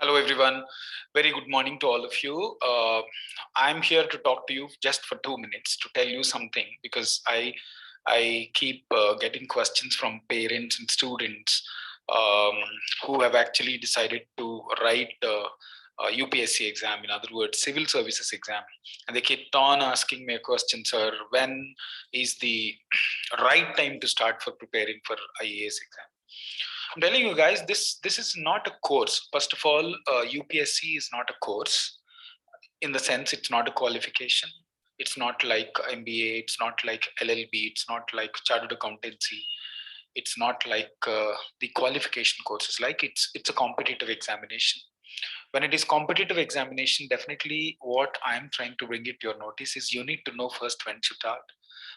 Hello, everyone. Very good morning to all of you. I'm here to talk to you just for 2 minutes to tell you something because I keep getting questions from parents and students um, who have actually decided to write UPSC exam, in other words, civil services exam, and they keep on asking me a question, sir, when is the right time to start for preparing for IAS exam? I'm telling you guys, this is not a course. First of all, UPSC is not a course in the sense it's not a qualification. It's not like MBA. It's not like LLB. It's not like chartered accountancy. It's not like the qualification courses. Like it's a competitive examination. When it is competitive examination, definitely what I'm trying to bring it to your notice is you need to know first when to start,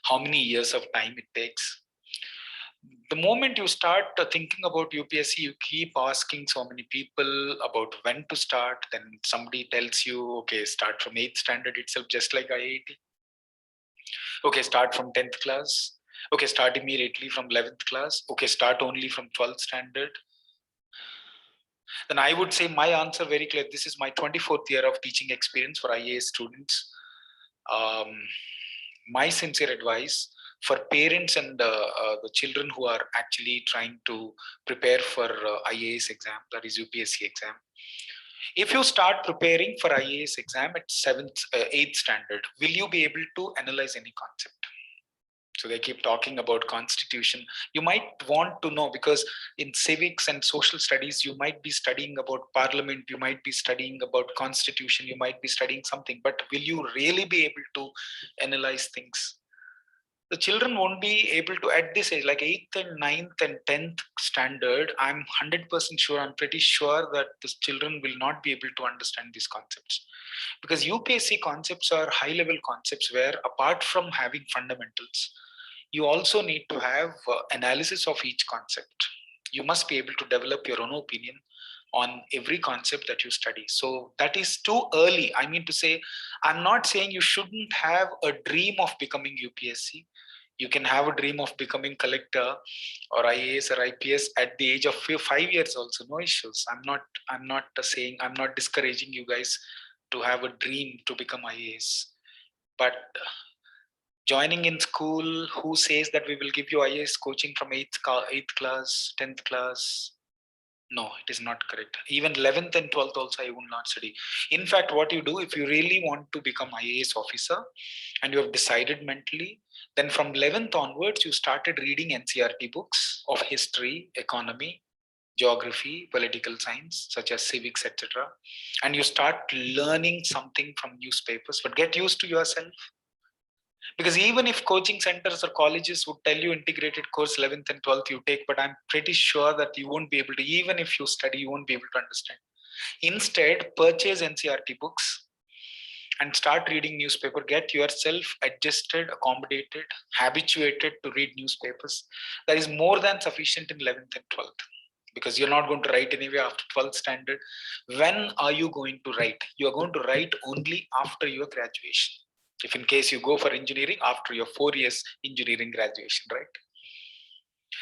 how many years of time it takes. The moment you start thinking about UPSC, you keep asking so many people about when to start. Then somebody tells you, okay, start from 8th standard itself, just like IIT. Okay, start from 10th class. Okay, start immediately from 11th class. Okay, start only from 12th standard. Then I would say my answer very clear. This is my 24th year of teaching experience for IAS students. Um, my sincere advice for parents and the children who are actually trying to prepare for IAS exam, that is UPSC exam. If you start preparing for IAS exam at 8th standard, will you be able to analyze any concept? So they keep talking about constitution. You might want to know, because in civics and social studies, you might be studying about parliament, you might be studying about constitution, you might be studying something, but will you really be able to analyze things? The children won't be able to at this age, like 8th and 9th and 10th standard. I'm 100% sure, I'm pretty sure that the children will not be able to understand these concepts, because UPSC concepts are high level concepts where, apart from having fundamentals, you also need to have analysis of each concept. You must be able to develop your own opinion on every concept that you study. So that is too early. I mean to say, I'm not saying you shouldn't have a dream of becoming UPSC. You can have a dream of becoming collector or IAS or IPS at the age of 5 years also, no issues. I'm not saying, I'm not discouraging you guys to have a dream to become IAS. But joining in school, who says that we will give you IAS coaching from 8th class, 10th class? No, it is not correct. Even 11th and 12th also I will not study. In fact, what you do, if you really want to become IAS officer and you have decided mentally, then from 11th onwards, you started reading NCERT books of history, economy, geography, political science, such as civics, etc. And you start learning something from newspapers, but get used to yourself. Because even if coaching centers or colleges would tell you integrated course 11th and 12th you take, but I'm pretty sure that you won't be able to, even if you study, you won't be able to understand. Instead, purchase NCERT books and start reading newspaper. Get yourself adjusted, accommodated, habituated to read newspapers. That is more than sufficient in 11th and 12th, because you're not going to write anyway after 12th standard. When are you going to write? You are going to write only after your graduation. If in case you go for engineering, after your 4 years engineering graduation, right?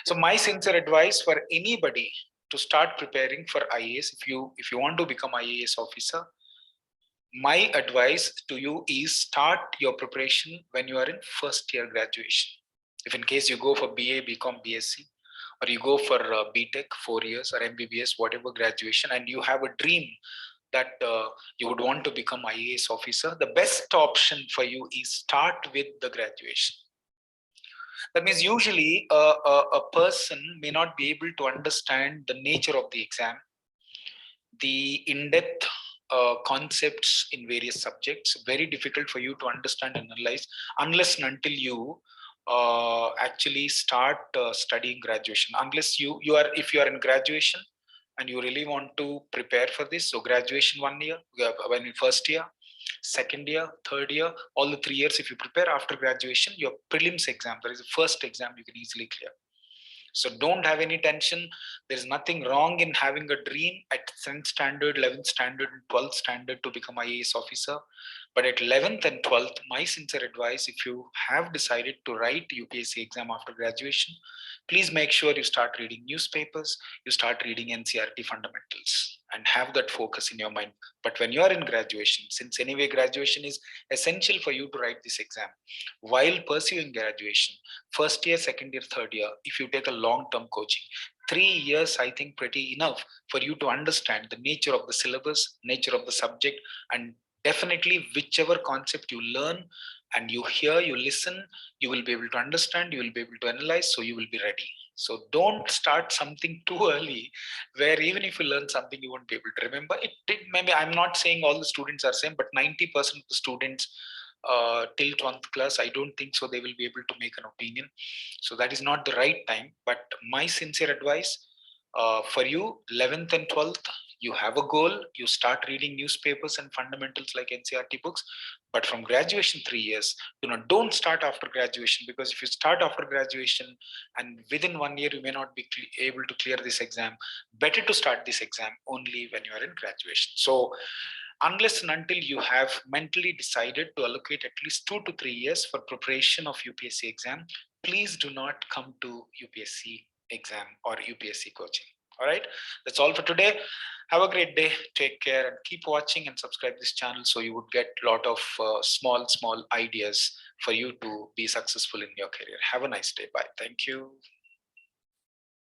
So my sincere advice for anybody to start preparing for IAS, if you want to become IAS officer, my advice to you is start your preparation when you are in first year graduation. If in case you go for BA, BCom, BSc, or you go for BTech 4 years, or MBBS, whatever graduation, and you have a dream that you would want to become IAS officer, the best option for you is start with the graduation. That means usually a person may not be able to understand the nature of the exam, the in-depth concepts in various subjects. Very difficult for you to understand and analyze unless and until you actually start studying graduation. Unless you are, if you are in graduation and you really want to prepare for this, so graduation 1 year, when in first year, second year, third year, all the 3 years, if you prepare after graduation, your prelims exam, that is the first exam, you can easily clear. So don't have any tension. There's nothing wrong in having a dream at 10th standard, 11th standard, and 12th standard to become IAS officer. But at 11th and 12th, my sincere advice, if you have decided to write UPSC exam after graduation, please make sure you start reading newspapers, you start reading NCERT fundamentals. and have that focus in your mind. But when you are in graduation, since anyway graduation is essential for you to write this exam, while pursuing graduation, first year, second year, third year, if you take a long term coaching, 3 years, I think pretty enough for you to understand the nature of the syllabus, nature of the subject, and definitely whichever concept you learn and you hear, you listen, you will be able to understand, you will be able to analyze, so you will be ready. So don't start something too early where even if you learn something, you won't be able to remember it. Maybe I'm not saying all the students are same, but 90% of the students till 12th class, I don't think so they will be able to make an opinion. So that is not the right time. But my sincere advice for you, 11th and 12th, you have a goal, you start reading newspapers and fundamentals like NCRT books. But from graduation, 3 years, don't start after graduation, because if you start after graduation and within 1 year you may not be able to clear this exam, better to start this exam only when you are in graduation. So unless and until you have mentally decided to allocate at least 2 to 3 years for preparation of UPSC exam, please do not come to UPSC exam or UPSC coaching. All right, that's all for today. Have a great day. Take care and keep watching and subscribe this channel so you would get a lot of small ideas for you to be successful in your career. Have a nice day. Bye. Thank you.